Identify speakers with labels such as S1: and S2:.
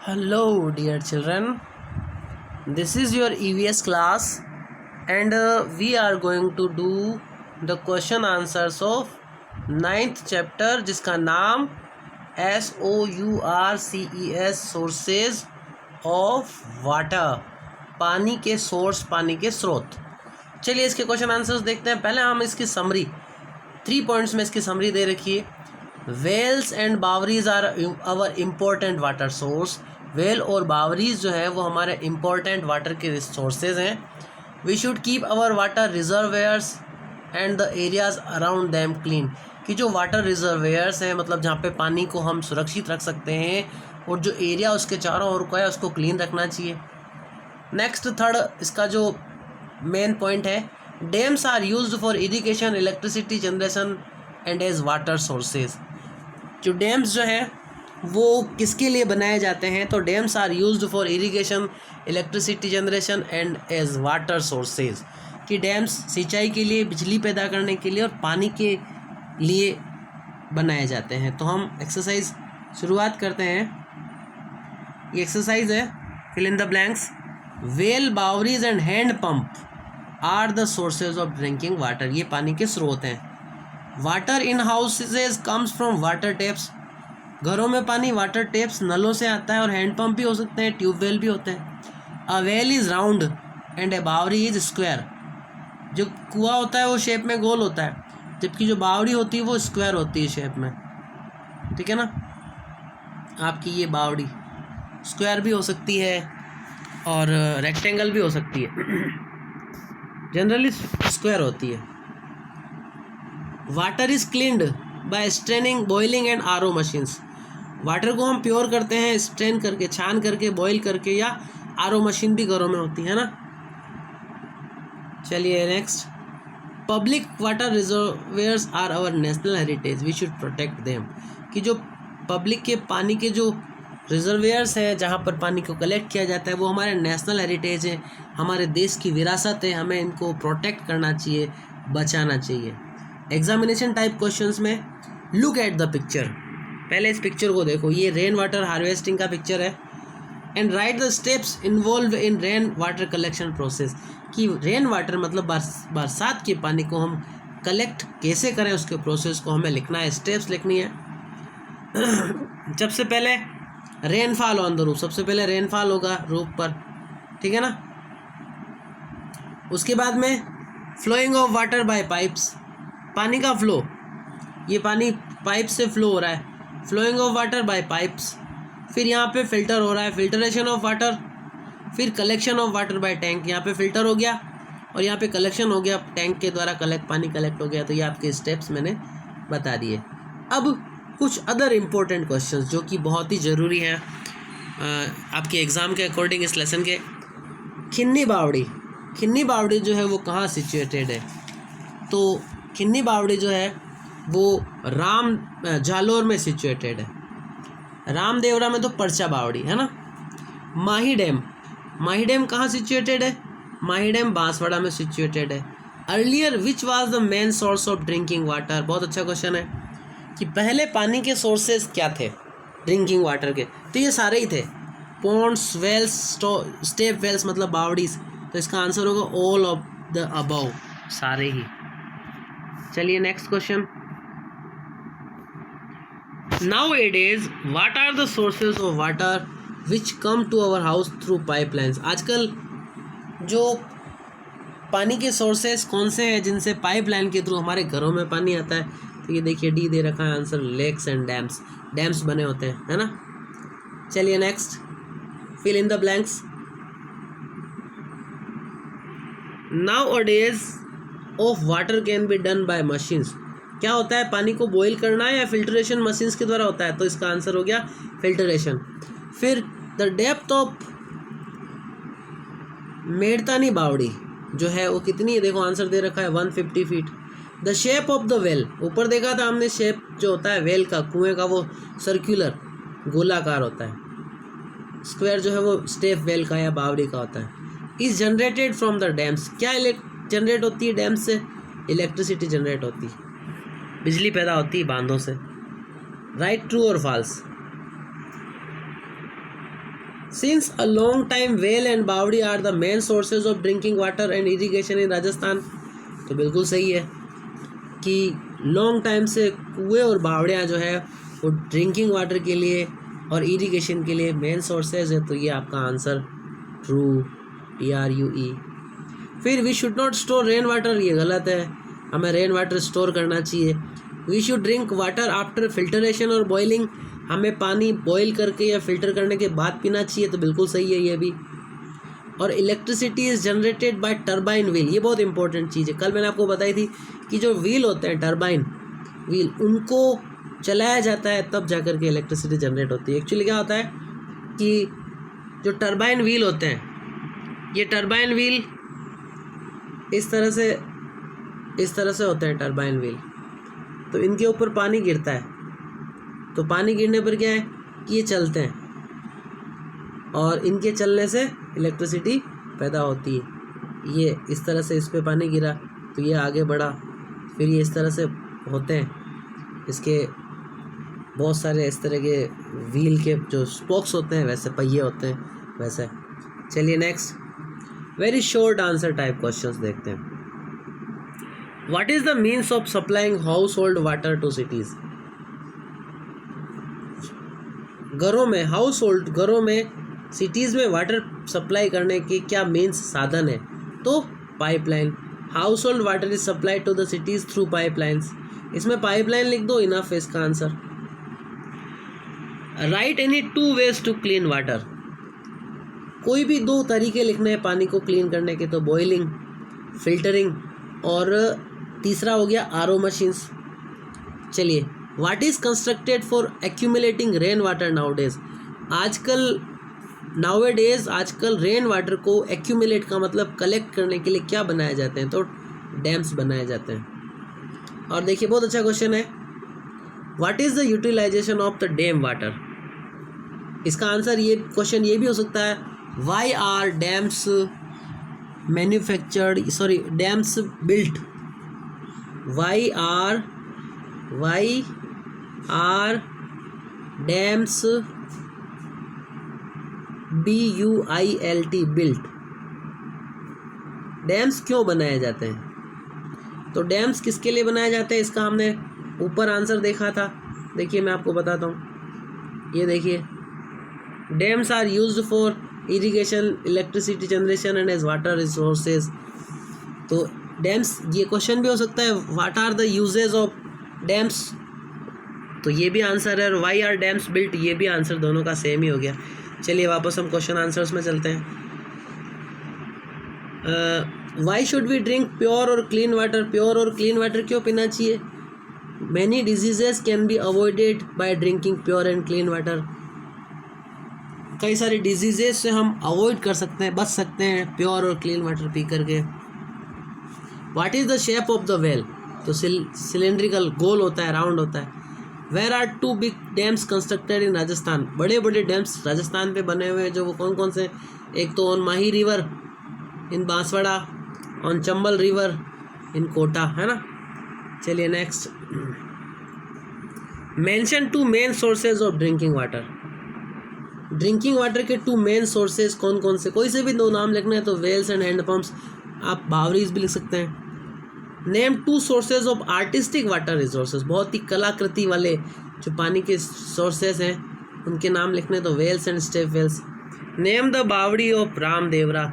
S1: Hello, dear children. This is your EVS class, and we are going to do the question answers of ninth chapter, जिसका नाम SOURCES sources of water, पानी के source, पानी के स्रोत। चलिए इसके क्वेश्चन आंसर्स देखते हैं। पहले हम इसकी समरी 3 पॉइंट्स में इसकी समरी दे रखी है। वेल्स एंड बावरीज are our important water source. Well और बावरीज जो है वो हमारे इम्पोर्टेंट वाटर के रिसोर्सेज हैं। We should keep our water reservoirs and the areas around them clean. कि जो वाटर रिजर्वेयर्स हैं, मतलब जहाँ पे पानी को हम सुरक्षित रख सकते हैं, और जो एरिया उसके चारों ओर का है उसको क्लीन रखना चाहिए। नेक्स्ट थर्ड इसका जो मेन पॉइंट है, dams are used for irrigation, electricity generation and as water sources. जो डैम्स जो है वो किसके लिए बनाए जाते हैं? तो dams are used for irrigation, electricity generation and as water sources. कि डैम्स सिंचाई के लिए, बिजली पैदा करने के लिए और पानी के लिए बनाए जाते हैं। तो हम एक्सरसाइज शुरुआत करते हैं। ये एक्सरसाइज है, fill in the blanks. Well, बावरीज and hand pump are the sources of drinking water. ये पानी के स्रोत हैं। Water in houses comes from water taps. घरों में पानी वाटर टैप्स, नलों से आता है, और हैंड पंप भी हो सकते हैं, ट्यूबवेल भी होते हैं। A well is round and a bawri is square. जो कुआं होता है वो शेप में गोल होता है, जबकि जो बावड़ी होती है वो स्क्वायर होती है शेप में। ठीक है ना? आपकी ये बावड़ी स्क्वायर भी हो सकती है और रेक्टेंगल भी हो सकती है। जनरली स्क्वायर होती है। Water is cleaned by straining, boiling and RO machines. Water को हम प्योर करते हैं स्ट्रेन करके, छान करके, बॉईल करके, या आरओ मशीन भी घरों में होती है ना। चलिए next. Public water reservoirs are our national heritage, we should protect them. कि जो पब्लिक के पानी के जो रिजर्वेयर्स हैं, जहाँ पर पानी को कलेक्ट किया जाता है, वो हमारे नेशनल हेरिटेज है, हमारे देश की विरासत है। हमें इनको प्रोटेक्ट करना चाहिए, बचाना चाहिए। एग्जामिनेशन टाइप क्वेश्चंस में लुक एट द पिक्चर। पहले इस पिक्चर को देखो, ये रेन वाटर हार्वेस्टिंग का पिक्चर है। And right the steps involve in rain water collection process. कि रेन वाटर मतलब बरसात के पानी को हम कलेक्ट कैसे करें, उसके प्रोसेस को हमें लिखना है, स्टेप्स लिखनी है। सबसे पहले रेनफॉल ऑन द रूफ, सबसे पहले रेनफॉल होगा रूफ पर, ठीक है ना। उसके बाद में flowing of water by pipes, पानी का फ्लो, ये पानी पाइप से फ्लो हो रहा है, flowing of water by pipes. फिर यहाँ पे फिल्टर हो रहा है, फिल्टरेशन ऑफ वाटर। फिर collection of water by tank, यहाँ पे फिल्टर हो गया और यहाँ पे कलेक्शन हो गया, टैंक के द्वारा पानी कलेक्ट हो गया। तो ये आपके स्टेप्स मैंने बता दिए। अब कुछ अदर इम्पोर्टेंट क्वेश्चंस जो कि बहुत ही ज़रूरी हैं आपके एग्ज़ाम के अकॉर्डिंग इस लेसन के। खिन्नी बावड़ी, खिन्नी बावड़ी जो है वो कहाँ सिचुएटेड है? तो खिन्नी बावड़ी जो है वो राम जालोर में सिचुएटेड है। रामदेवरा में तो परचा बावड़ी है ना। माही डैम, माही डैम कहाँ सिचुएटेड है? माही डैम बांसवाड़ा में सिचुएटेड है। Earlier which was the main source of drinking water, बहुत अच्छा क्वेश्चन है कि पहले पानी के सोर्सेज क्या थे ड्रिंकिंग वाटर के? तो ये सारे ही थे, पॉन्ड्स, वेल्स, स्टेप वेल्स मतलब बावड़ीज। तो इसका आंसर होगा ऑल ऑफ द अबव, सारे ही। चलिए next question. Nowadays, what are the sources of water which come to our house through pipelines? आजकल जो पानी के सोर्सेस कौन से हैं जिनसे पाइपलाइन के थ्रू हमारे घरों में पानी आता है? तो ये देखिए डी दे रखा है answer, lakes and dams. Dams बने होते हैं, है ना। चलिए next, fill in the blanks. Nowadays of water can be done by machines। क्या होता है? पानी को बॉईल करना है या फिल्ट्रेशन मशीन्स के द्वारा होता है। तो इसका आंसर हो गया फिल्ट्रेशन। फिर द डेप्थ ऑफ मेड़तानी बावड़ी जो है वो कितनी है? देखो आंसर दे रखा है 150 feet. The shape of the well, ऊपर देखा था हमने शेप जो होता है वेल का, कुएं का, वो सर्कुलर गोलाकार होता है। स्क्वायर जो है वो स्टेप वेल का या बावड़ी का होता है। Is generated from the dams, क्या जनरेट होती है डैम से? इलेक्ट्रिसिटी जनरेट होती है, बिजली पैदा होती है बांधों से। राइट, ट्रू और false? Since a long time well and बावड़ी are the main sources of drinking water and irrigation in Rajasthan. तो बिल्कुल सही है कि लॉन्ग टाइम से कुएँ और बावड़ियाँ जो है वो ड्रिंकिंग वाटर के लिए और इरीगेशन के लिए मेन सोर्सेज है। तो ये आपका आंसर ट्रू, TRUE। फिर we should not store rain water, ये गलत है, हमें रेन वाटर स्टोर करना चाहिए। We should drink water after filtration और बॉइलिंग, हमें पानी बॉईल करके या फिल्टर करने के बाद पीना चाहिए। तो बिल्कुल सही है ये भी। और electricity is generated by turbine wheel, ये बहुत इंपॉर्टेंट चीज़ है। कल मैंने आपको बताई थी कि जो व्हील होते हैं टरबाइन व्हील, उनको चलाया जाता है तब जाकर के इलेक्ट्रिसिटी जनरेट होती है। एक्चुअली क्या होता है कि जो टरबाइन व्हील होते हैं, ये टरबाइन व्हील इस तरह से होते हैं टरबाइन व्हील। तो इनके ऊपर पानी गिरता है, तो पानी गिरने पर क्या है कि ये चलते हैं और इनके चलने से इलेक्ट्रिसिटी पैदा होती है। ये इस तरह से इस पर पानी गिरा तो ये आगे बढ़ा, फिर ये इस तरह से होते हैं, इसके बहुत सारे इस तरह के व्हील के जो स्पोक्स होते हैं, वैसे पहिए होते हैं वैसे। चलिए next, very short answer type questions देखते हैं। What is the means of supplying household water to cities. घरों में, हाउस होल्ड घरों में, सिटीज़ में वाटर सप्लाई करने के क्या मीन्स साधन है। तो pipeline, household water is supplied to the cities through pipelines. इसमें पाइपलाइन लिख दो, इनफ है इसका answer. Write any 2 ways to clean water, कोई भी 2 तरीके लिखने हैं पानी को क्लीन करने के, तो बॉइलिंग, फिल्टरिंग, और तीसरा हो गया RO मशीन्स। चलिए, what is constructed for accumulating rain water nowadays. आजकल रेन वाटर को एक्यूमुलेट का मतलब कलेक्ट करने के लिए क्या बनाए जाते हैं, तो डैम्स बनाए जाते हैं। और देखिए बहुत अच्छा क्वेश्चन है, what is the utilisation of the dam water. इसका आंसर ये क्वेश्चन ये भी हो सकता है, why are dams dams built, why are dams BUILT built, dams क्यों बनाए जाते हैं। तो डैम्स किसके लिए बनाए जाते हैं, इसका हमने ऊपर आंसर देखा था। देखिए मैं आपको बताता हूँ, ये देखिए, dams are used for irrigation, electricity generation and as water resources. तो डैम्स, ये क्वेश्चन भी हो सकता है, what are the uses of dams, तो ये भी आंसर है। और वाई आर डैम्स बिल्ट, ये भी आंसर, दोनों का सेम ही हो गया। चलिए वापस हम क्वेश्चन आंसर्स में चलते हैं। Why should we drink pure और क्लीन वाटर, प्योर और क्लीन वाटर क्यों पीना चाहिए। Many diseases can be avoided by drinking pure and clean water, कई सारे डिजीजेस से हम अवॉइड कर सकते हैं, बच सकते हैं प्योर और क्लीन वाटर पी करके। What is the shape of the well, तो सिलेंड्रिकल, गोल होता है, राउंड होता है। Where are 2 big dams constructed in Rajasthan, बड़े बड़े डैम्स राजस्थान पे बने हुए हैं, जो वो कौन कौन से, एक तो on Mahi river in Banswara, on Chambal river in Kota, है ना। चलिए next, mention 2 main sources of drinking water. Drinking water के 2 मेन सोर्सेज कौन कौन से, कोई से भी 2 नाम लिखना है तो वेल्स एंड हैंडपम्प्स, आप बावरीज भी लिख सकते हैं। Name 2 sources of artistic water resources, बहुत ही कलाकृति वाले जो पानी के सोर्सेज हैं उनके नाम लिखने तो wells and step wells. Name the bawdi of Ramdevra.